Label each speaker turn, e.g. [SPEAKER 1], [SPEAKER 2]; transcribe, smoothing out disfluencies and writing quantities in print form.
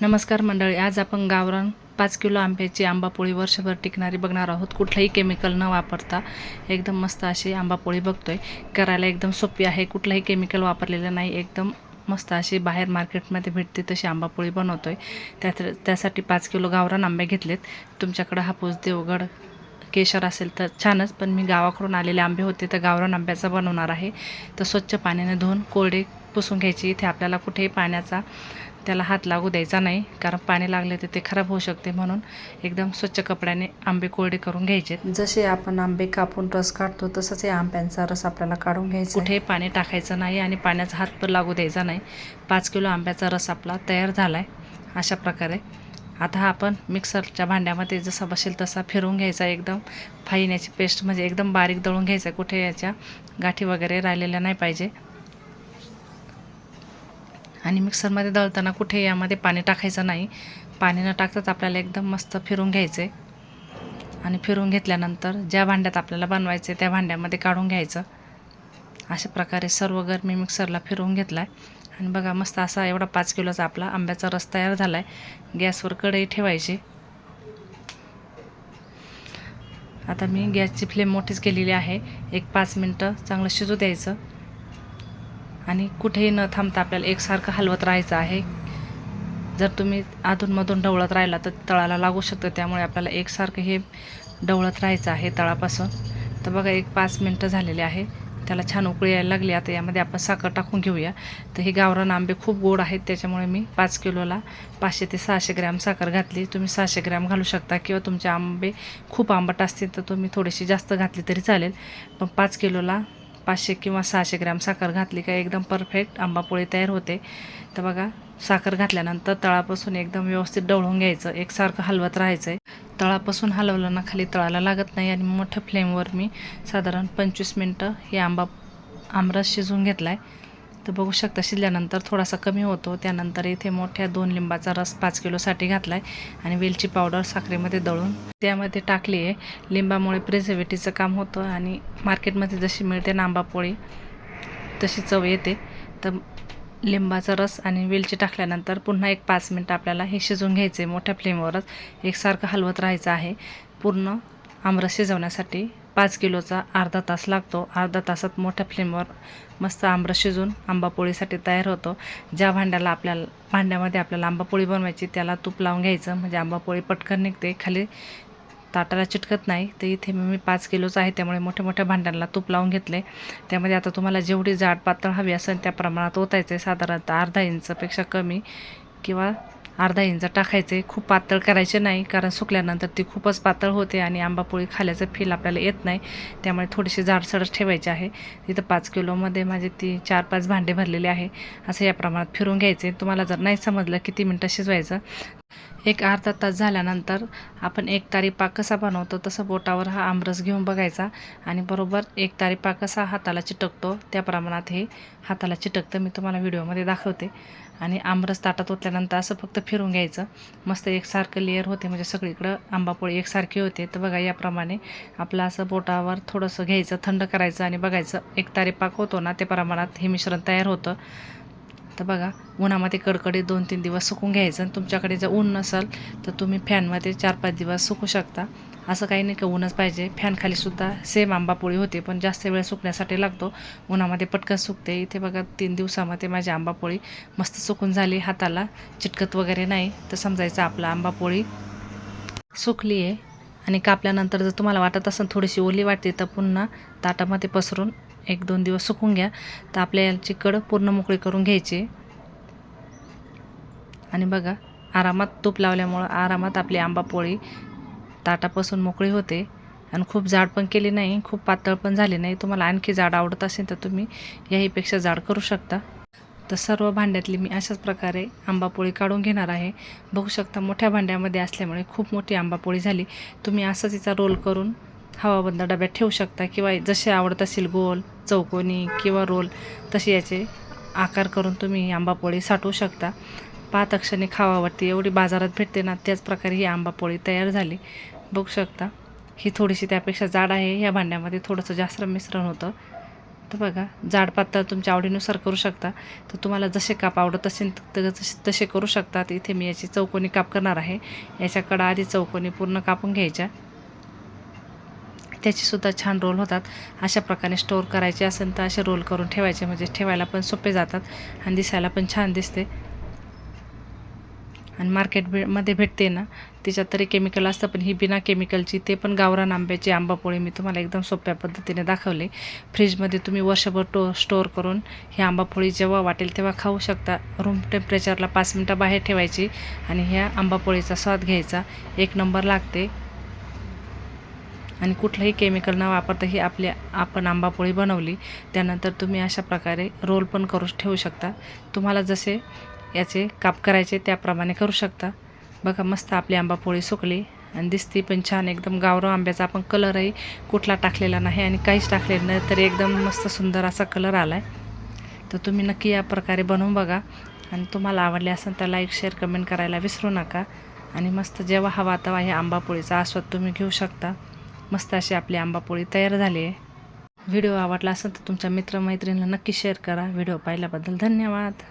[SPEAKER 1] नमस्कार मंडळी, आज आपण गावरान 5 किलो आंब्याची आंबापोळी वर्षभर टिकणारी बघणार आहोत. कुठलंही केमिकल न वापरता एकदम मस्त अशी आंबापोळी बघतोय. करायला एकदम सोपी आहे, कुठलंही केमिकल वापरलेलं नाही. एकदम मस्त अशी बाहेर मार्केटमध्ये भेटते तशी आंबापोळी बनवतोय. त्यासाठी 5 किलो गावरान आंबे घेतलेत. तुमच्याकडे हापूस, देवगड, केशर असेल तर छानच, पण मी गावाकडून आलेले आंबे होते तर गावरान आंब्याचा बनवणार आहे. तर स्वच्छ पाण्याने धुवून कोरडे पुसून घ्यायची. इथे आपल्याला कुठेही पाण्याचा त्याला हात लागू द्यायचा नाही, कारण पाणी लागले तर ते खराब होऊ शकते. म्हणून एकदम स्वच्छ कपड्याने आंबे कोरडे करून घ्यायचे. जसे आपण आंबे कापून रस काढतो तसंच या आंब्यांचा रस आपल्याला काढून घ्यायचा. कुठेही पाणी टाकायचं नाही आणि पाण्याचा हात पण लागू द्यायचा नाही. 5 किलो आंब्याचा रस आपला तयार झाला आहे अशा प्रकारे. आता हा आपण मिक्सरच्या भांड्यामध्ये जसा बसेल तसा फिरवून घ्यायचा. एकदम फाईन याची पेस्ट म्हणजे एकदम बारीक दळून घ्यायचा. कुठे याच्या गाठी वगैरे राहिलेल्या नाही पाहिजे. आणि मिक्सरमध्ये दळताना कुठे यामध्ये पाणी टाकायचं नाही. पाणी न टाकताच आपल्याला एकदम मस्त फिरून घ्यायचं आहे. आणि फिरून घेतल्यानंतर ज्या भांड्यात आपल्याला बनवायचं आहे त्या भांड्यामध्ये काढून घ्यायचं. अशा प्रकारे सर्व मी मिक्सरला फिरवून घेतला आहे. आणि बघा मस्त असा एवढा 5 किलोचा आपला आंब्याचा रस तयार झाला आहे. गॅसवर कढई ठेवायची. आता मी गॅसची फ्लेम मोठीच केलेली आहे. एक 5 मिनटं चांगलं शिजू द्यायचं. आणि कुठेही न थांबता आपल्याला एकसारखं हलवत राहायचं आहे. जर तुम्ही अधूनमधून ढवळत राहिला तर तळाला लागू शकतं, त्यामुळे आपल्याला एकसारखं हे ढवळत राहायचं आहे तळापासून. तर बघा 5 मिनटं झालेले आहे. त्याला छान उकळी यायला लागली. आता यामध्ये आपण साखर टाकून घेऊया. तर हे गावरान आंबे खूप गोड आहेत, त्याच्यामुळे मी 5 किलोला 500 ते 600 ग्रॅम साखर घातली. तुम्ही 600 ग्रॅम घालू शकता, किंवा तुमचे आंबे खूप आंबट असतील तर तुम्ही थोडीशी जास्त घातली तरी चालेल. पण 5 किलोला 500 किंवा 600 ग्रॅम साखर घातली का एकदम परफेक्ट आंबापोळी तयार होते. तर बघा साखर घातल्यानंतर तळापासून एकदम व्यवस्थित ढवळून घ्यायचं. एकसारखं हलवत राहायचं आहे. तळापासून हलवलं ना खाली तळाला लागत नाही. आणि मोठ्या फ्लेमवर मी साधारण 25 मिनटं हे आमरस शिजवून घेतला आहे. तर बघू शकता शिजल्यानंतर थोडासा कमी होतो. त्यानंतर इथे मोठ्या 2 लिंबाचा रस 5 किलोसाठी घातला आहे. आणि वेलची पावडर साखरेमध्ये दळून त्यामध्ये टाकली आहे. लिंबामुळे प्रिझर्वेटिव्हचं काम होतं आणि मार्केटमध्ये जशी मिळते ना आंबापोळी तशी चव येते. तर लिंबाचा रस आणि वेलची टाकल्यानंतर पुन्हा 5 मिनटं आपल्याला हे शिजवून घ्यायचं आहे. मोठ्या फ्लेमवरच एकसारखं हलवत राहायचं आहे. पूर्ण आमरस शिजवण्यासाठी 5 किलोचा अर्धा तास लागतो. अर्धा तासात मोठ्या फ्लेमवर मस्त आमरस शिजून आंबापोळीसाठी तयार होतो. ज्या भांड्यामध्ये आपल्याला आंबापोळी बनवायची त्याला तूप लावून घ्यायचं, म्हणजे आंबापोळी पटकन निघते, खाली ताटाला चिटकत नाही. तर इथे मी 5 किलोचं आहे त्यामुळे मोठ्या मोठ्या भांड्यांना तूप लावून घेतले. त्यामध्ये आता तुम्हाला जेवढी जाड पातळ हवी असेल त्या प्रमाणात ओतायचं आहे. साधारणतः अर्धा इंचापेक्षा कमी किंवा अर्धा इंच टाकायचे. खूप पातळ करायचे नाही, कारण सुकल्यानंतर ती खूपच पातळ होते आणि आंबापोळी खाल्याचं फील आपल्याला येत नाही. त्यामुळे थोडीशी जाडसरच ठेवायची आहे. तिथं 5 किलोमध्ये माझे 4-5 भांडे भरलेले आहे. असं या प्रमाणात फिरून घ्यायचे. तुम्हाला जर नाही समजलं किती मिनटं शिजवायचं, एक अर्धा तास झाल्यानंतर आपण एक तारी पाक कसा बनवतो तसं बोटावर हा आमरस घेऊन बघायचा. आणि बरोबर एक तारी पाक कसा हाताला चिटकतो त्या प्रमाणात हे हाताला चिटकतं. मी तुम्हाला व्हिडिओमध्ये दाखवते. आणि आमरस ताटात ओतल्यानंतर असं फक्त फिरून घ्यायचं. मस्त एकसारखं लेअर होते, म्हणजे सगळीकडं आंबापोळी एकसारखी होते. तर बघा याप्रमाणे आपलं असं बोटावर थोडंसं घ्यायचं, थंड करायचं आणि बघायचं. एक तारी पाक होतो ना त्या प्रमाणात हे मिश्रण तयार होतं. तर बघा उन्हामध्ये कडकडीत 2-3 दिवस सुकून घ्यायचं. आणि तुमच्याकडे जर ऊन नसेल तर तुम्ही फॅनमध्ये 4-5 दिवस सुकू शकता. असं काही नाही का ऊनच पाहिजे, फॅनखालीसुद्धा सेम आंबापोळी होते, पण जास्त वेळ सुकण्यासाठी लागतो. उन्हामध्ये पटकन सुकते. इथे बघा 3 दिवसामध्ये माझी आंबापोळी मस्त सुकून झाली, हाताला चिटकत वगैरे नाही. तर समजायचं आपलं आंबापोळी सुकली आहे. आणि कापल्यानंतर जर तुम्हाला वाटत असेल थोडीशी ओली वाटते तर पुन्हा ताटामध्ये पसरून 1-2 दिवस सुकून घ्या. तर आपल्या याची कड पूर्ण मोकळी करून घ्यायची. आणि बघा आरामात तूप लावल्यामुळं आरामात आपली आंबापोळी ताटापासून मोकळी होते. आणि खूप जाड पण केली नाही, खूप पातळ पण झाली नाही. तुम्हाला आणखी जाड आवडत असेल तर तुम्ही याहीपेक्षा जाड करू शकता. तर सर्व भांड्यातली मी अशाच प्रकारे आंबापोळी काढून घेणार आहे. बघू शकता मोठ्या भांड्यामध्ये असल्यामुळे खूप मोठी आंबापोळी झाली. तुम्ही असंच तिचा रोल करून हवाबंद डब्यात ठेवू शकता, किंवा जसे आवडत असेल गोल, चौकोनी किंवा रोल तसे याचे आकार करून तुम्ही आंबापोळी साठवू शकता. पाहता क्षणी खावावरती एवढी बाजारात भेटते ना, त्याच प्रकारे ही आंबापोळी तयार झाली. बघू शकता ही थोडीशी त्यापेक्षा जाड आहे. ह्या भांड्यामध्ये थोडंसं जास्त मिश्रण होतं. तर बघा जाड पातळ तुमच्या आवडीनुसार करू शकता. तर तुम्हाला जसे काप आवडत असेल तसे करू शकतात. इथे मी याची चौकोनी काप करणार आहे. याच्याकडं आधी चौकोनी पूर्ण कापून घ्यायच्या. त्याचीसुद्धा छान रोल होतात. अशा प्रकारे स्टोअर करायचे असेल तर असे रोल करून ठेवायचे, म्हणजे ठेवायला पण सोपे जातात आणि दिसायला पण छान दिसते. आणि मध्ये भेटते ना, तिच्यात तरी केमिकल असतं, पण ही बिना केमिकलची, ते पण गावरान आंब्याची आंबापोळी मी तुम्हाला एकदम सोप्या पद्धतीने दाखवली. फ्रीजमध्ये तुम्ही वर्षभर स्टोअर करून ही आंबापोळी जेव्हा वाटेल तेव्हा खाऊ शकता. रूम टेम्परेचरला 5 मिनटं बाहेर ठेवायची आणि ह्या आंबापोळीचा स्वाद घ्यायचा. एक नंबर लागते आणि कुठलंही केमिकल न वापरता ही आपण आंबापोळी बनवली. त्यानंतर तुम्ही अशा प्रकारे रोल पण करू ठेवू शकता. तुम्हाला जसे याचे काप करायचे त्याप्रमाणे करू शकता. बघा मस्त आपली आंबापोळी सुकली आणि दिसती पण छान. एकदम गावरान आंब्याचा आपण कलरही कुठला टाकलेला नाही आणि काहीच टाकलेलं नाही, तरी एकदम मस्त सुंदर असा कलर आला आहे. तर तुम्ही नक्की या प्रकारे बनवून बघा आणि तुम्हाला आवडले असेल तर लाईक, शेअर, कमेंट करायला विसरू नका. आणि मस्त जेव्हा हवा तेव्हा ह्या आंबापोळीचा आस्वाद तुम्ही घेऊ शकता. मस्त अशी आपली आंबापोळी तयार झाली आहे. व्हिडिओ आवडला असेल तर तुमच्या मित्रमैत्रिणींना नक्की शेअर करा. व्हिडिओ पाहिल्याबद्दल धन्यवाद.